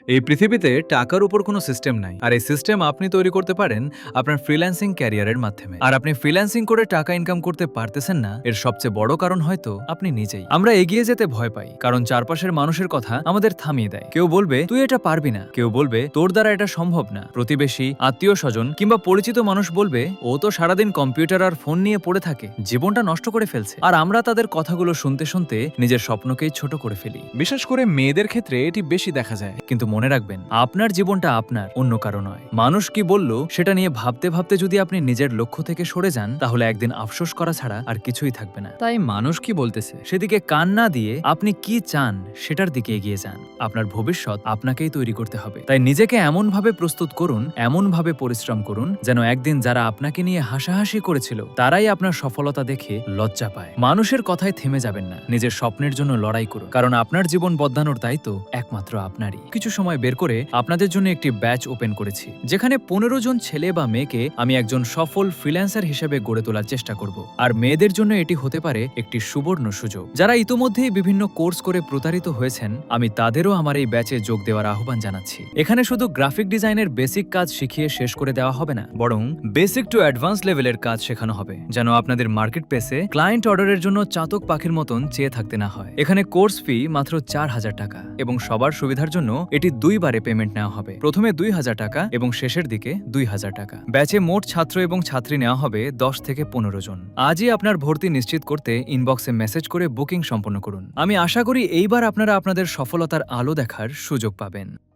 এই পৃথিবীতে টাকার উপর কোনো সিস্টেম নাই, আর এই সিস্টেম আপনি তৈরি করতে পারেন আপনার ফ্রিল্যান্সিং ক্যারিয়ারের মাধ্যমে। আর আপনি ফ্রিল্যান্সিং করে টাকা ইনকাম করতে পারতেছেন না, এর সবচেয়ে বড় কারণ হয়তো আপনি নিজেই। আমরা এগিয়ে যেতে ভয় পাই কারণ চারপাশের মানুষের কথা আমাদের থামিয়ে দেয়। কেউ বলবে তুই এটা পারবি না, কেউ বলবে তোর দ্বারা এটা সম্ভব না, প্রতিবেশী, আত্মীয় স্বজন কিংবা পরিচিত মানুষ বলবে ও তো সারাদিন কম্পিউটার আর ফোন নিয়ে পড়ে থাকে, জীবনটা নষ্ট করে ফেলছে। আর আমরা তাদের কথাগুলো শুনতে শুনতে নিজের স্বপ্নকেই ছোট করে ফেলি। বিশেষ করে মেয়েদের ক্ষেত্রে এটি বেশি দেখা যায়। কিন্তু মনে রাখবেন, আপনার জীবনটা আপনার, অন্য কারো নয়। মানুষ কি বলল সেটা নিয়ে ভাবতে ভাবতে যদি আপনি নিজের লক্ষ্য থেকে সরে যান, তাহলে একদিন আফসোস করা ছাড়া আর কিছুই থাকবে না। তাই মানুষ কি বলতেছে সেদিকে কান না দিয়ে আপনি কি চান সেটার দিকে এগিয়ে যান। আপনার ভবিষ্যৎ আপনাকেই তৈরি করতে হবে। তাই নিজেকে এমন ভাবে প্রস্তুত করুন, এমন ভাবে পরিশ্রম করুন, যেন একদিন যারা আপনাকে নিয়ে হাসাহাসি করেছিল তারাই আপনার সফলতা দেখে লজ্জা পায়। মানুষের কথায় থেমে যাবেন না, নিজের স্বপ্নের জন্য লড়াই করুন, কারণ আপনার জীবন বদলানোর দায়িত্ব একমাত্র আপনারই। কিছু সময় বের করে আপনাদের জন্য একটি ব্যাচ ওপেন করেছি, যেখানে 15 জন ছেলে বা মেয়েকে আমি একজন সফল ফ্রিল্যান্সার হিসেবে গড়ে তোলার চেষ্টা করব। আর মেয়েদের জন্য এটি হতে পারে একটি সুবর্ণ সুযোগ। যারা ইতোমধ্যেই বিভিন্ন কোর্স করে প্রতারিত হয়েছেন, আমি তাদেরও আমার এই ব্যাচে যোগ দেওয়ার আহ্বান জানাচ্ছি। এখানে শুধু গ্রাফিক ডিজাইনের বেসিক কাজ শিখিয়ে শেষ করে দেওয়া হবে না, বরং বেসিক টু অ্যাডভান্স লেভেলের কাজ শেখানো হবে, যেন আপনাদের মার্কেট পেসে ক্লায়েন্ট অর্ডারের জন্য চাতক পাখির মতন চেয়ে থাকতে না হয়। এখানে কোর্স ফি মাত্র 4000 টাকা এবং সবার সুবিধার জন্য এটি 2 বারে পেমেন্ট নেওয়া হবে। প্রথমে 2000 টাকা এবং শেষের দিকে 2000 টাকা। ব্যাচে মোট ছাত্র এবং ছাত্রী নেওয়া হবে 10 থেকে 15 জন। আজই আপনার ভর্তি নিশ্চিত করতে ইনবক্সে মেসেজ করে বুকিং সম্পন্ন করুন। আমি আশা করি এইবার আপনারা আপনাদের সফলতার আলো দেখার সুযোগ পাবেন।